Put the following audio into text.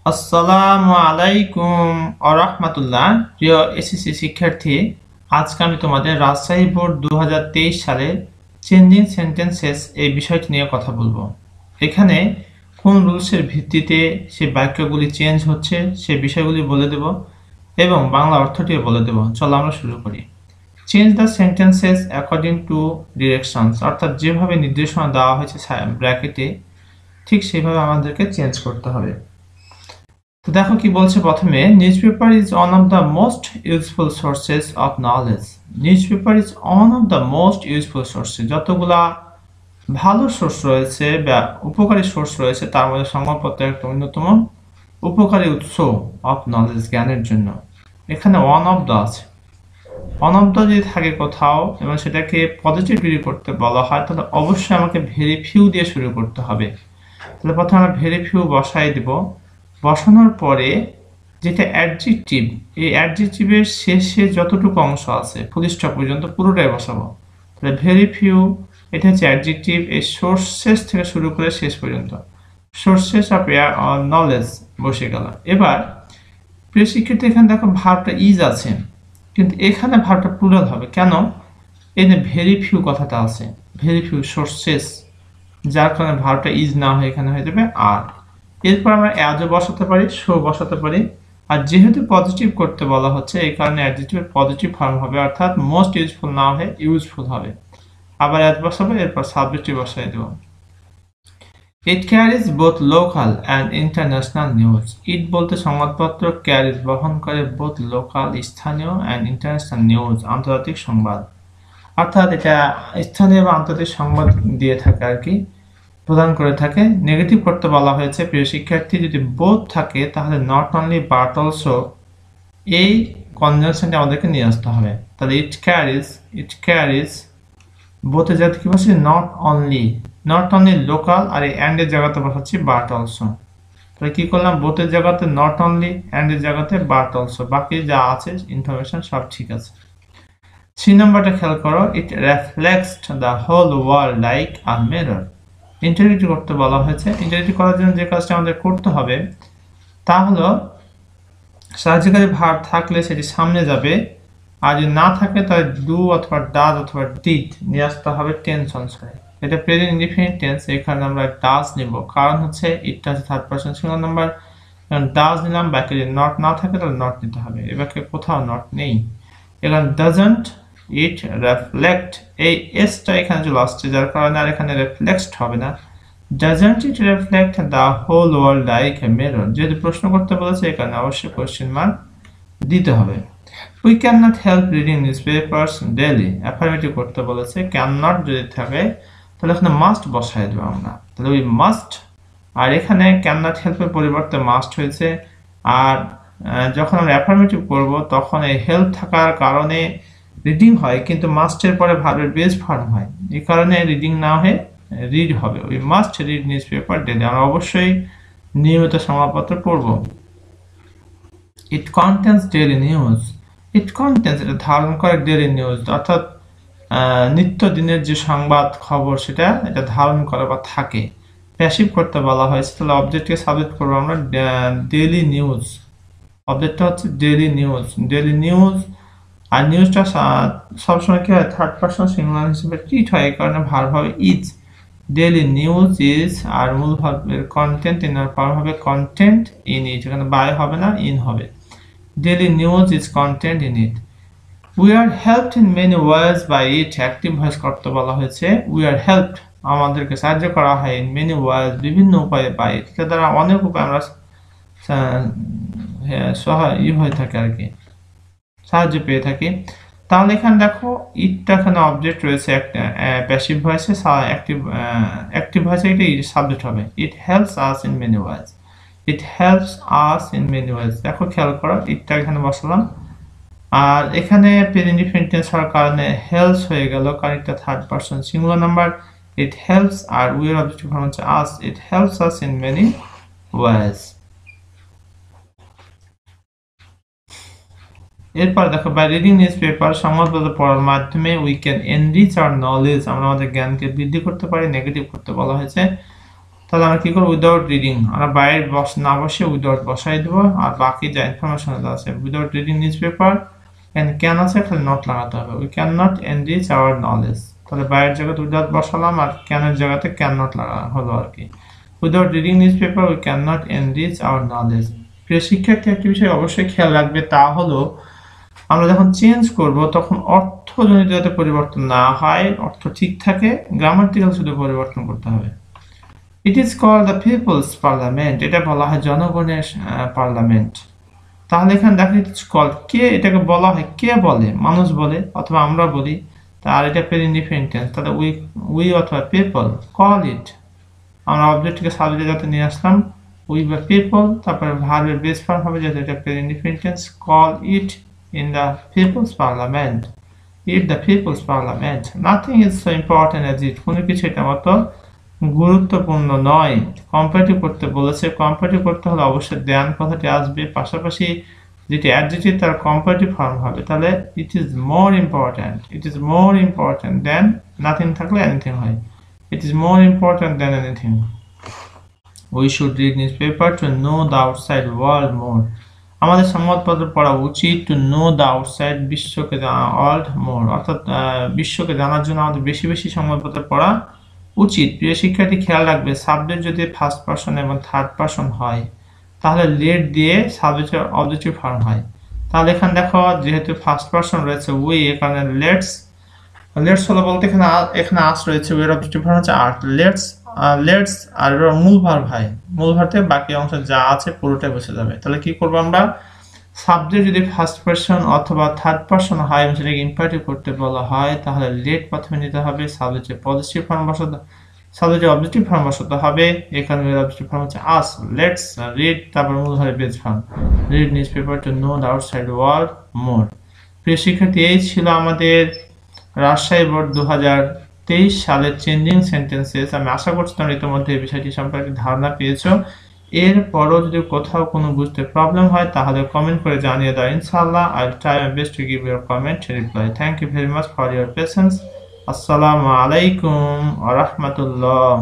আসসালামু আলাইকুম ওয়া রাহমাতুল্লাহ। প্রিয় এসএসসি শিক্ষার্থী, আজকে আমি তোমাদের রাজশাহী বোর্ড 2023 সালে চেঞ্জিং সেন্টেন্সেস এই বিষয়টি নিয়ে কথা বলবো। এখানে কোন রুলসের ভিত্তিতে সেই বাক্যগুলি চেঞ্জ হচ্ছে সেই বিষয়গুলি বলে দেব এবং বাংলা অর্থটিও বলে দেব। চলো আমরা শুরু করি। Change the sentences according to directions, অর্থাৎ যেভাবে নির্দেশনা দেওয়া হয়েছে ব্র্যাকেটে ঠিক সেভাবে আমাদেরকে চেঞ্জ করতে হবে। তো দেখো কি বলছে প্রথমে, newspaper is one of the most useful sources of knowledge. Newspaper is one of the most useful sources, যতগুলা ভালো সোর্স রয়েছে বা উপকারী সোর্স রয়েছে তার মধ্যে সংবাদপত্র একটা অন্যতম উপকারী উৎস অফ নলেজ, জ্ঞানের জন্য। এখানে ওয়ান অফ দ্য আছে, ওয়ান অফ দ্য যদি থাকে কোথাও এবং সেটাকে পজিটিভলি করতে বলা হয় তাহলে অবশ্যই আমাকে ভেরি ফিউ দিয়ে শুরু করতে হবে। তাহলে প্রথমে আমরা ভেরি ফিউ বসাই দিব। বসানোর পরে যেটা অ্যাডজেক্টিভ, এই অ্যাডজেক্টিভের শেষে যতটুকু অংশ আছে ফুল স্টপ পর্যন্ত পুরোটাই বসাবো। তাহলে ভেরি ফিউ এটা হচ্ছে অ্যাডজেক্টিভ, এই সোর্সেস থেকে শুরু করে শেষ পর্যন্ত সোর্সেস অফ নলেজ বসে গেল। এবার প্রিয় শিক্ষার্থী, এখানে দেখো ভার্বটা ইজ আছে, কিন্তু এখানে ভার্বটা প্লুরাল হবে কেন? এই যে ভেরি ফিউ কথাটা আছে, ভেরি ফিউ সোর্সেস, যার কারণে ভার্বটা ইজ না হয়ে এখানে হয়ে যাবে আর। এরপর আমরা অ্যাজও বসাতে পারি, শো বসাতে পারি। আর যেহেতু পজিটিভ করতে বলা হচ্ছে এই কারণে অ্যাডজেক্টিভের পজিটিভ ফর্ম হবে, অর্থাৎ মোস্ট ইউজফুল না হয়ে ইউজফুল হবে। আবার অ্যাজ বসাবো, এরপর সাবজেক্টিভ বসাই দেব। It carries both local and international news. It বলতে সংবাদপত্র, ক্যারিজ বহন করে, বোথ লোকাল স্থানীয় অ্যান্ড ইন্টারন্যাশনাল নিউজ আন্তর্জাতিক সংবাদ, অর্থাৎ এটা স্থানীয় বা আন্তর্জাতিক সংবাদ দিয়ে থাকে আর কি, প্রদান করে থাকে। নেগেটিভ করতে বলা হয়েছে প্রিয় শিক্ষার্থী, যদি বোথ থাকে তাহলে নট অনলি বাট অলসো এই কনজাংশনটা আমাদেরকে নিয়ে আসতে হবে। তাহলে ইট ক্যারিজ বোথের জায়গাতে কি বলছি, নট অনলি লোকাল, আর এই অ্যান্ডের জায়গাতে বসাচ্ছি বাট অলসো। তাহলে কি করলাম, বোথের জায়গাতে নট অনলি, অ্যান্ডের জায়গাতে বাট অলসো, বাকি যা আছে ইনফরমেশন সব ঠিক আছে। 3 নম্বরটা খেয়াল করো, it reflects the whole world like a mirror. Interrogative করতে বলা হয়েছে। ইন্টারোগেটিভ করার জন্য যে কাজটা আমাদের করতে হবে তা হলো সাহায্যকারী ভার্ব থাকলে সেটি সামনে যাবে, আর যদি না থাকে তাহলে ডু অথবা ডাজ অথবা ডিড নিয়ে আসতে হবে টেন্স অনুসারে। এটা প্রেজেন্ট ইনডিফিনিট টেন্স, এখানে আমরা ডাজ নিব, কারণ হচ্ছে ইটটা হচ্ছে third person singular number, does নিলাম। বাকি যদি নট না থাকে তাহলে নট নিতে হবে, এবার কোথাও নট নেই। এখানে ডাজন্ট ইট রিফ্লেক্ট, এই এসটা এখানে চলে আসছে যার কারণে আর এখানে রিফ্লেক্ট হবে না। Doesn't it reflect the whole world like a mirror, যেহেতু প্রশ্ন করতে বলেছে এখানে অবশ্যই কোশ্চেন মার্ক দিতে হবে। We can not help reading news papers daily, affirmative করতে বলেছে। ক্যান নট যদি থাকে তাহলে এখানে মাস্ট বসাই দেবো আমরা, তাহলে উই মাস্ট। আর এখানে ক্যান নট হেল্পের পরিবর্তে মাস্ট হয়েছে। আর যখন আমরা অ্যাফার্মেটিভ করব তখন এই হেল্প থাকার কারণে রিডিং হয়, কিন্তু মাস্টের পরে ভার্বের বেস ফর্ম হয়, এই কারণে রিডিং না হয়ে রিড হবে। We must read news paper daily, আমরা অবশ্যই নিয়মিত সংবাদপত্র পড়ব। It contains daily news, it contains এটা ধারণ করে ডেইলি নিউজ, অর্থাৎ নিত্য দিনের যে সংবাদ খবর সেটা এটা ধারণ করে বা থাকে। প্যাসিভ করতে বলা হয়েছে, তাহলে অবজেক্টকে সাবজেক্ট করবো আমরা ডেইলি নিউজ, অবজেক্টটা হচ্ছে ডেইলি নিউজ। আর নিউজটা সবসময় কি হয়, থার্ড পারসন সিঙ্গুলার হিসেবে ট্রিট হয়, এই কারণে ভার্ব হবে ইজ। ডেইলি নিউজ ইজ, আর মূল ভার্বের কন্টেন্ট ইন এর ফর্ম হবে কন্টেন্ট ইন ইট, এখানে বাই হবে না ইন হবে। Daily news is content in it. We are helped in many ways by it, active voice করতে বলা হয়েছে। উই আর হেল্পড আমাদেরকে সাহায্য করা হয়, ইন মেনি ওয়েজ বিভিন্ন উপায়ে বাই ইট, এটা দ্বারা অনেক উপায় আমরা হয়ে থাকে আর কি, সাহায্য পেয়ে থাকি। তাহলে এখানে দেখো ইটটা এখানে অবজেক্ট রয়েছে, একটা প্যাসিভ ভয়েসে, অ্যাক্টিভ ভয়েসে এটা সাবজেক্ট হবে। ইট helps us in many wedge, it helps us in many wedge. দেখো খেয়াল করো, ইটটা এখানে বসালাম, আর এখানে প্রেজেন্ট ইনডিফিনিট টেন্স হওয়ার কারণে হেল্পস হয়ে গেল, কারণ এটা third person singular number. It helps, আর উই এর অবজেক্টিভ ফর্ম হচ্ছে us, it helps us in many ways. এরপর দেখো, বাই রিডিং নিউজ পেপার, সংবাদপত্র পড়ার মাধ্যমে we can enrich our knowledge, আমরা আমাদের জ্ঞানকে বৃদ্ধি করতে পারি। নেগেটিভ করতে বলা হয়েছে, তাহলে আমরা কি করবো, উইদাউট রিডিং, আমরা বাইরে না বসে উইদাউট বসাই দেবো, আর বাকি যা ইনফরমেশন আছে without reading news paper and can আছে, খালি নট লাগাতে হবে। We can not enrich our knowledge, তাহলে বাইরের জায়গাতে উইদাউট বসালাম আর ক্যানের জায়গাতে ক্যান নট লাগা হলো আর কি। Without reading news paper we can not enrich our knowledge. প্রিয় শিক্ষার্থী, একটি বিষয় অবশ্যই খেয়াল রাখবে, তা হলো আমরা যখন চেঞ্জ করব তখন অর্থজনিত যাতে পরিবর্তন না হয়, অর্থ ঠিক থাকে, গ্রামাটিক্যাল শুধু পরিবর্তন করতে হবে। It is called the people's parliament, এটা বলা হয় জনগণের পার্লামেন্ট। তাহলে এখানে দেখো ইট ইজ কল্ড, কে এটাকে বলা হয়, কে বলে, মানুষ বলে অথবা আমরা বলি, তার এটা ইনডিফিনিট টেন্স, তাহলে উই অথবা পিপল কল ইট, আমরা অবজেক্টকে সাবজেক্টে যাতে নিয়ে আসলাম, উই বা পিপল, তারপরে ভার্বের বেস ফর্ম হবে যাতে এটা indefinite tense, call it in the people's parliament, it the people's parliament, nothing is so important as it, কোনো কিছু এটা মতো গুরুত্বপূর্ণ নয়। কম্পারেটিভ করতে বলেছে, কম্পারেটিভ করতে হলে অবশ্যই দেন কথাটি আসবে, পাশাপাশি যেটি অ্যাডজেক্টিভ তার কম্পারেটিভ ফর্ম হবে, তাহলে it is more important, it is more important than, nothing থাকলে এনিথিং হয়, it is more important than anything. We should read news paper to know the outside world more, আমাদের সংবাদপত্র পড়া উচিত to know the outside, বিশ্বকে world more, অর্থাৎ বিশ্বকে জানার জন্য আমাদের বেশি বেশি সংবাদপত্র পড়া উচিত। প্রিয় শিক্ষার্থী, খেয়াল রাখবে সাবজেক্ট যদি ফার্স্ট পারসন এবং থার্ড পারসন হয় তাহলে লেট দিয়ে সাবজেক্টের অবজেক্টিভ ফর্ম হয়। তাহলে এখানে দেখো যেহেতু ফার্স্ট পারসন রয়েছে উই, এখানে লেটস, লেটস হলো বলতে এখানে আস রয়েছে, উইয়ের অবজেক্টিভ ফর্ম হচ্ছে আর্ট, লেটস আর মূল ভার্ব হয়, মূল ভার্ব থেকে বাকি অংশ যা আছে পুরোটাই বসে যাবে। তাহলে কি করবো আমরা, সাবজেক্ট যদি ফার্স্ট পারসন অথবা থার্ড পারসন হয় এবং সেটাকে ইম্পারেটিভ করতে বলা হয় তাহলে লেট প্রথমে নিতে হবে, সাবজেক্টের পজিটিভ ফর্ম বসাতে, সাবজেক্টের অবজেক্টিভ ফর্ম বসাতে হবে, এখানে অবজেক্টিভ ফর্ম হচ্ছে আস, লেটস রিড, তারপর মূল ভার্বের base form, read news paper to know the outside world more. প্রিয় শিক্ষার্থী, এই ছিল আমাদের রাজশাহী বোর্ড 2023 সালের চেঞ্জিং সেন্টেন্সেস। আমি আশা করছি তোমরা ইতিমধ্যে এই বিষয়টি সম্পর্কে ধারণা পেয়েছো। এরপরও যদি কোথাও কোনো বুঝতে প্রবলেম হয় তাহলে কমেন্ট করে জানিয়ে দাও, ইনশাআল্লাহ I will try my best to give your comment reply. Thank you very much for your patience. আসসালামু আলাইকুম ওয়া রাহমাতুল্লাহ।